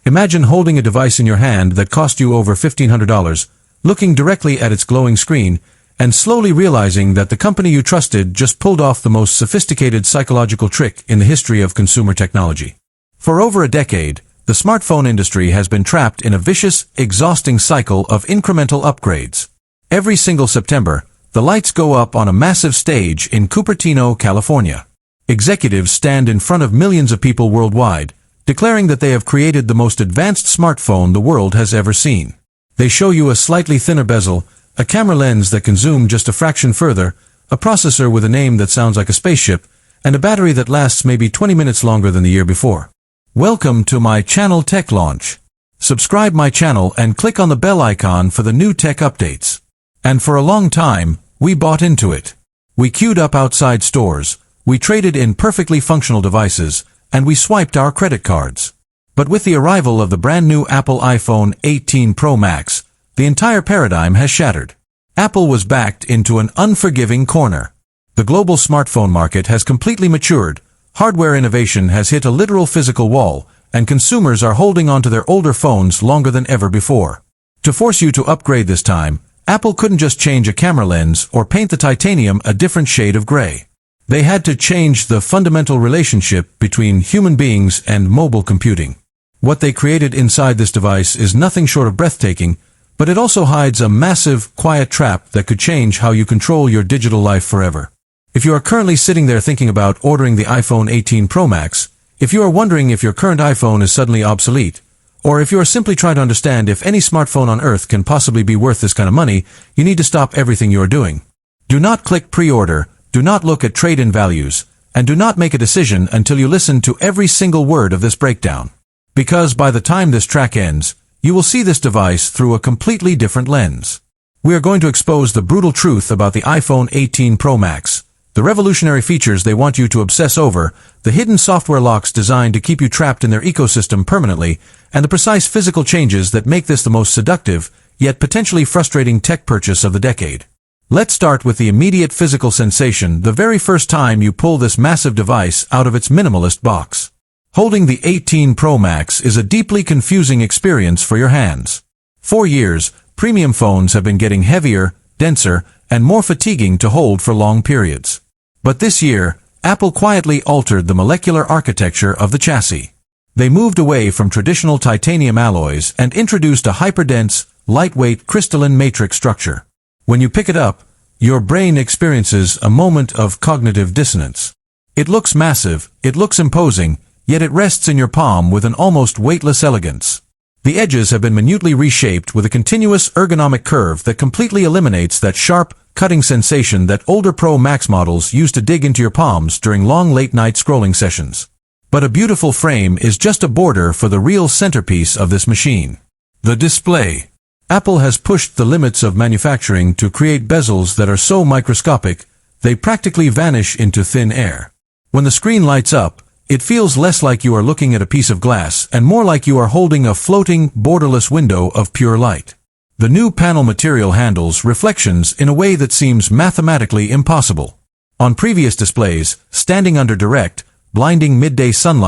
Imagine holding a device in your hand that cost you over $1,500, looking directly at its glowing screen, and slowly realizing that the company you trusted just pulled off the most sophisticated psychological trick in the history of consumer technology. For over a decade, the smartphone industry has been trapped in a vicious, exhausting cycle of incremental upgrades. Every single September, the lights go up on a massive stage in Cupertino, California. Executives stand in front of millions of people worldwide, declaring that they have created the most advanced smartphone the world has ever seen. They show you a slightly thinner bezel, a camera lens that can zoom just a fraction further, a processor with a name that sounds like a spaceship, and a battery that lasts maybe 20 minutes longer than the year before. Welcome to my channel Tech Launch. Subscribe my channel and click on the bell icon for the new tech updates. And for a long time, we bought into it. We queued up outside stores, we traded in perfectly functional devices, and we swiped our credit cards. But with the arrival of the brand new Apple iPhone 18 Pro Max, the entire paradigm has shattered. Apple was backed into an unforgiving corner. The global smartphone market has completely matured, hardware innovation has hit a literal physical wall, and consumers are holding onto their older phones longer than ever before. To force you to upgrade this time, Apple couldn't just change a camera lens or paint the titanium a different shade of gray. They had to change the fundamental relationship between human beings and mobile computing. What they created inside this device is nothing short of breathtaking, but it also hides a massive, quiet trap that could change how you control your digital life forever. If you are currently sitting there thinking about ordering the iPhone 18 Pro Max, if you are wondering if your current iPhone is suddenly obsolete, or if you are simply trying to understand if any smartphone on earth can possibly be worth this kind of money, you need to stop everything you are doing. Do not click pre-order, do not look at trade-in values, and do not make a decision until you listen to every single word of this breakdown. Because by the time this track ends, you will see this device through a completely different lens. We are going to expose the brutal truth about the iPhone 18 Pro Max, the revolutionary features they want you to obsess over, the hidden software locks designed to keep you trapped in their ecosystem permanently, and the precise physical changes that make this the most seductive, yet potentially frustrating tech purchase of the decade. Let's start with the immediate physical sensation the very first time you pull this massive device out of its minimalist box. Holding the 18 Pro Max is a deeply confusing experience for your hands. For years, premium phones have been getting heavier, denser, and more fatiguing to hold for long periods. But this year, Apple quietly altered the molecular architecture of the chassis. They moved away from traditional titanium alloys and introduced a hyperdense, lightweight crystalline matrix structure. When you pick it up, your brain experiences a moment of cognitive dissonance. It looks massive, it looks imposing, yet it rests in your palm with an almost weightless elegance. The edges have been minutely reshaped with a continuous ergonomic curve that completely eliminates that sharp, cutting sensation that older Pro Max models used to dig into your palms during long late-night scrolling sessions. But a beautiful frame is just a border for the real centerpiece of this machine. The display. Apple has pushed the limits of manufacturing to create bezels that are so microscopic, they practically vanish into thin air. When the screen lights up, it feels less like you are looking at a piece of glass and more like you are holding a floating, borderless window of pure light. The new panel material handles reflections in a way that seems mathematically impossible. On previous displays, standing under direct, blinding midday sunlight